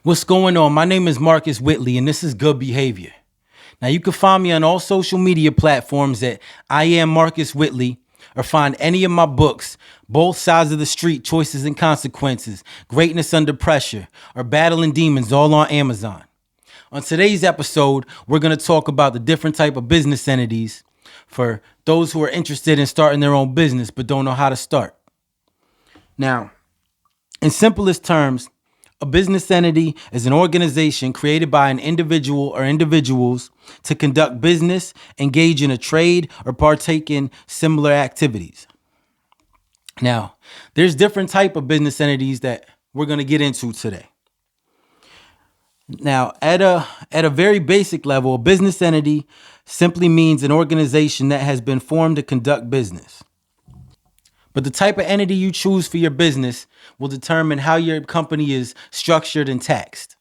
What's going on? My name is Marcus Whitley, and this is Good Behavior. Now, you can find me on all social media platforms at I am Marcus Whitley, or find any of my books, Both Sides of the Street, Choices and Consequences, Greatness Under Pressure, or Battling Demons, all on Amazon. On today's episode, we're going to talk about the different type of business entities for those who are interested in starting their own business but don't know how to start. Now, in simplest terms, a business entity is an organization created by an individual or individuals to conduct business, engage in a trade, or partake in similar activities. Now, there's different type of business entities that we're going to get into today. Now, at a very basic level, a business entity simply means an organization that has been formed to conduct business. But the type of entity you choose for your business will determine how your company is structured and taxed.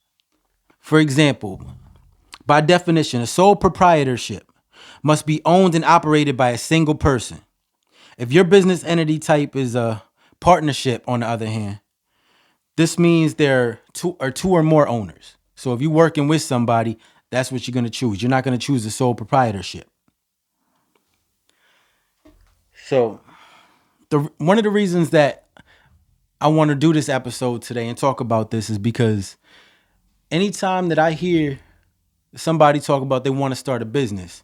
For example, by definition, a sole proprietorship must be owned and operated by a single person. If your business entity type is a partnership, on the other hand, this means there are two or more owners. So if you're working with somebody, that's what you're going to choose. You're not going to choose a sole proprietorship. So one of the reasons that I want to do this episode today and talk about this is because anytime that I hear somebody talk about they want to start a business,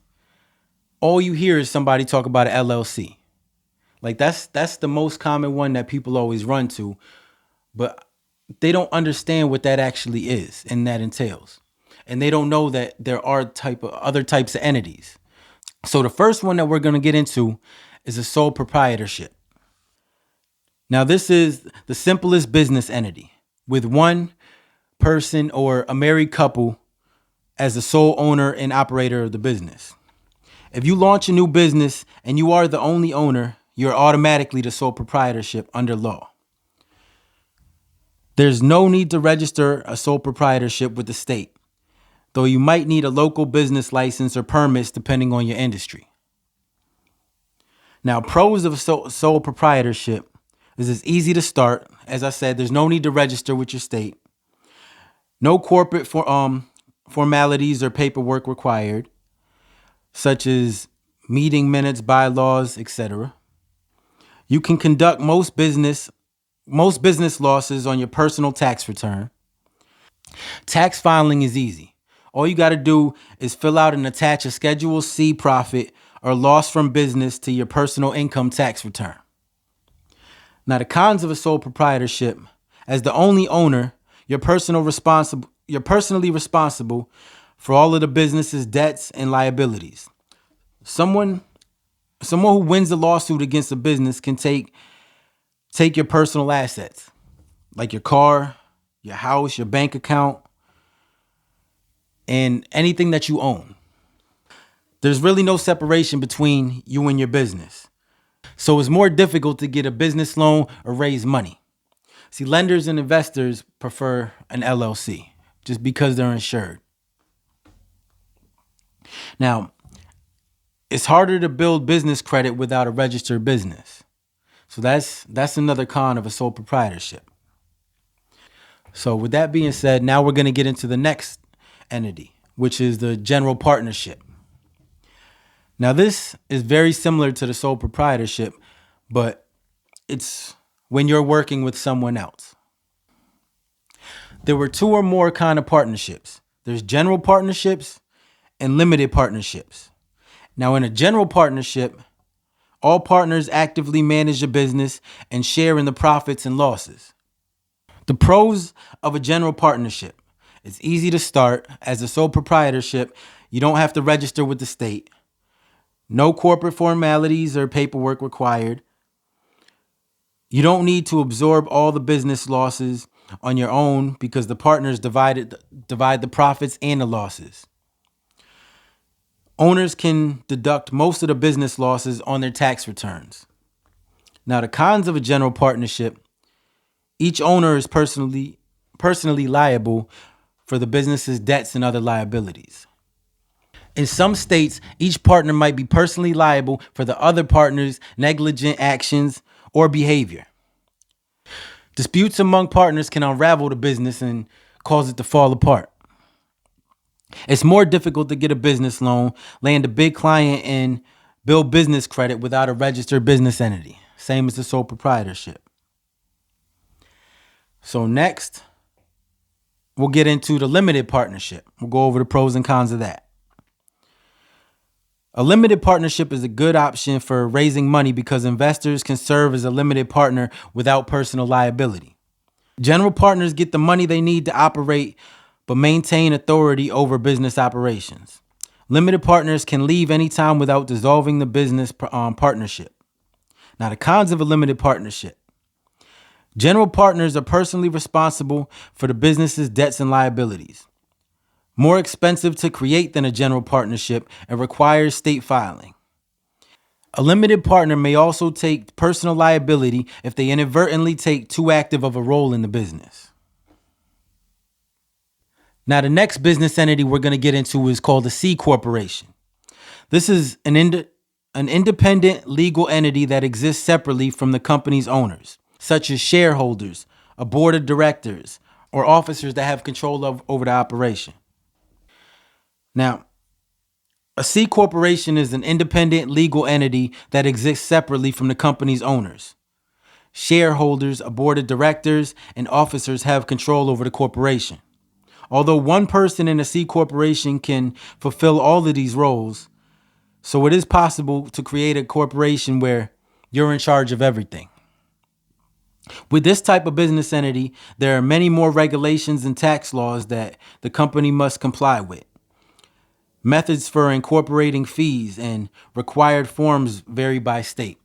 all you hear is somebody talk about an LLC. Like that's the most common one that people always run to, but they don't understand what that actually is and that entails. And they don't know that there are other types of entities. So the first one that we're going to get into is a sole proprietorship. Now, this is the simplest business entity with one person or a married couple as the sole owner and operator of the business. If you launch a new business and you are the only owner, you're automatically the sole proprietorship under law. There's no need to register a sole proprietorship with the state, though you might need a local business license or permits depending on your industry. Now, pros of sole proprietorship is it's easy to start. As I said, there's no need to register with your state. No corporate formalities or paperwork required, such as meeting minutes, bylaws, etc. You can conduct most business losses on your personal tax return. Tax filing is easy. All you got to do is fill out and attach a Schedule C profit or loss from business to your personal income tax return. Now, the cons of a sole proprietorship: as the only owner, you're personally responsible for all of the business's debts and liabilities. Someone who wins a lawsuit against a business can take your personal assets, like your car, your house, your bank account, and anything that you own. There's really no separation between you and your business. So it's more difficult to get a business loan or raise money. See, lenders and investors prefer an LLC just because they're insured. Now, it's harder to build business credit without a registered business. So that's another con of a sole proprietorship. So with that being said, now we're going to get into the next entity, which is the general partnership. Now, this is very similar to the sole proprietorship, but it's when you're working with someone else. There were two or more kind of partnerships. There's general partnerships and limited partnerships. Now, in a general partnership, all partners actively manage the business and share in the profits and losses. The pros of a general partnership: it's easy to start. As a sole proprietorship, you don't have to register with the state. No corporate formalities or paperwork required. You don't need to absorb all the business losses on your own because the partners divide the profits and the losses. Owners can deduct most of the business losses on their tax returns. Now, the cons of a general partnership: each owner is personally liable for the business's debts and other liabilities. In some states, each partner might be personally liable for the other partner's negligent actions or behavior. Disputes among partners can unravel the business and cause it to fall apart. It's more difficult to get a business loan, land a big client, and build business credit without a registered business entity. Same as the sole proprietorship. So next, we'll get into the limited partnership. We'll go over the pros and cons of that. A limited partnership is a good option for raising money because investors can serve as a limited partner without personal liability. General partners get the money they need to operate but maintain authority over business operations. Limited partners can leave anytime without dissolving the business partnership. Now, the cons of a limited partnership. General partners are personally responsible for the business's debts and liabilities. More expensive to create than a general partnership and requires state filing. A limited partner may also take personal liability if they inadvertently take too active of a role in the business. Now, the next business entity we're going to get into is called a C corporation. This is an independent legal entity that exists separately from the company's owners, such as shareholders, a board of directors, or officers that have control over the operation. Now, a C corporation is an independent legal entity that exists separately from the company's owners. Shareholders, a board of directors, and officers have control over the corporation. Although one person in a C corporation can fulfill all of these roles, so it is possible to create a corporation where you're in charge of everything. With this type of business entity, there are many more regulations and tax laws that the company must comply with. Methods for incorporating fees and required forms vary by state.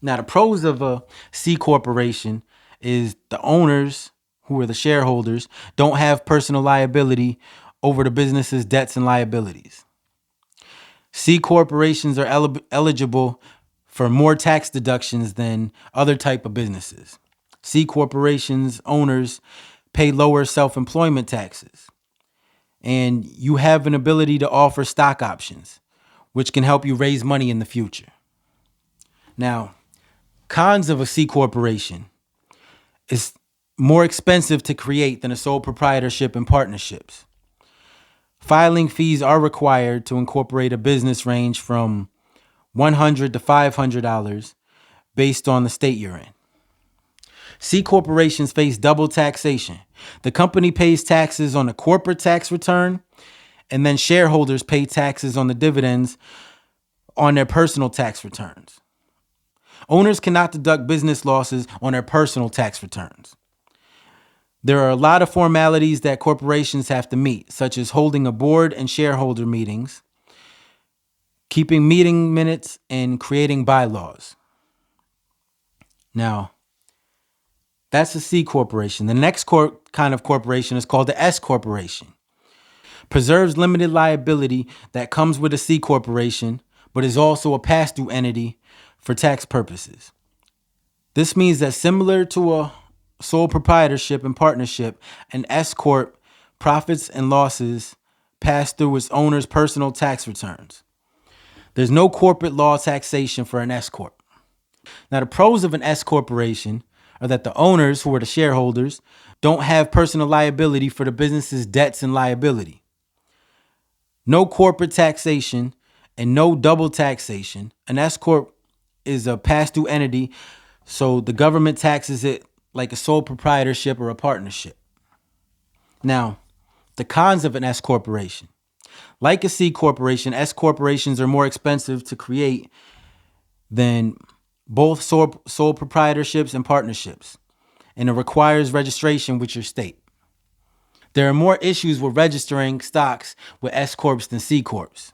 Now, the pros of a C corporation is the owners, who are the shareholders, don't have personal liability over the business's debts and liabilities. C corporations are eligible for more tax deductions than other type of businesses. C corporations owners pay lower self-employment taxes. And you have an ability to offer stock options, which can help you raise money in the future. Now, cons of a C corporation is more expensive to create than a sole proprietorship and partnerships. Filing fees are required to incorporate a business, range from $100 to $500 based on the state you're in. C corporations face double taxation. The company pays taxes on the corporate tax return, and then shareholders pay taxes on the dividends on their personal tax returns. Owners cannot deduct business losses on their personal tax returns. There are a lot of formalities that corporations have to meet, such as holding a board and shareholder meetings, keeping meeting minutes, and creating bylaws. Now, that's a C corporation. The next kind of corporation is called the S corporation. Preserves limited liability that comes with a C corporation, but is also a pass-through entity for tax purposes. This means that similar to a sole proprietorship and partnership, an S corp profits and losses pass through its owner's personal tax returns. There's no corporate law taxation for an S corp. Now, the pros of an S corporation are that the owners, who are the shareholders, don't have personal liability for the business's debts and liability. No corporate taxation and no double taxation. An S corp is a pass-through entity, so the government taxes it like a sole proprietorship or a partnership. Now, the cons of an S corporation. Like a C corporation, S corporations are more expensive to create than both sole proprietorships and partnerships, and it requires registration with your state. There are more issues with registering stocks with S corps than C corps.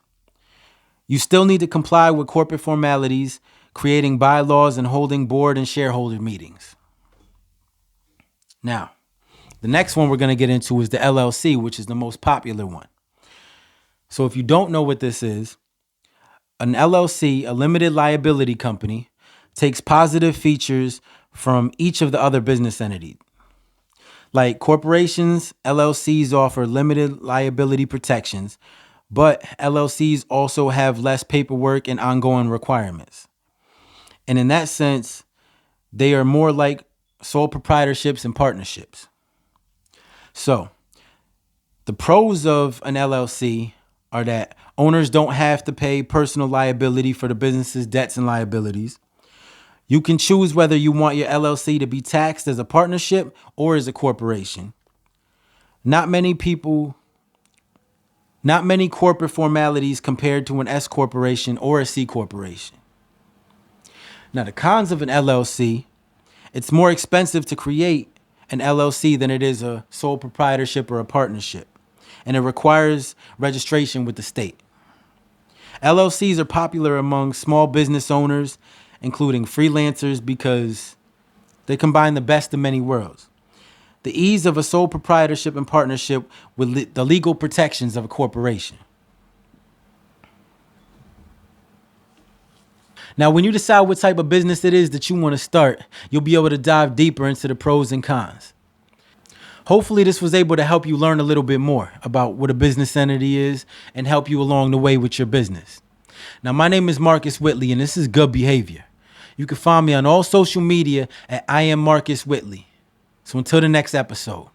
You still need to comply with corporate formalities, creating bylaws, and holding board and shareholder meetings. Now, the next one we're going to get into is the LLC, which is the most popular one. So if you don't know what this is, an LLC, a limited liability company, takes positive features from each of the other business entities. Like corporations, LLCs offer limited liability protections, but LLCs also have less paperwork and ongoing requirements. And in that sense, they are more like sole proprietorships and partnerships. So the pros of an LLC are that owners don't have to pay personal liability for the business's debts and liabilities. You can choose whether you want your LLC to be taxed as a partnership or as a corporation. Not many corporate formalities compared to an S corporation or a C corporation. Now, the cons of an LLC: it's more expensive to create an LLC than it is a sole proprietorship or a partnership, and it requires registration with the state. LLCs are popular among small business owners, including freelancers, because they combine the best of many worlds: the ease of a sole proprietorship and partnership with the legal protections of a corporation. Now, when you decide what type of business it is that you want to start, you'll be able to dive deeper into the pros and cons. Hopefully, this was able to help you learn a little bit more about what a business entity is and help you along the way with your business. Now, my name is Marcus Whitley, and this is Good Behavior. You can find me on all social media at I am Marcus Whitley. So until the next episode.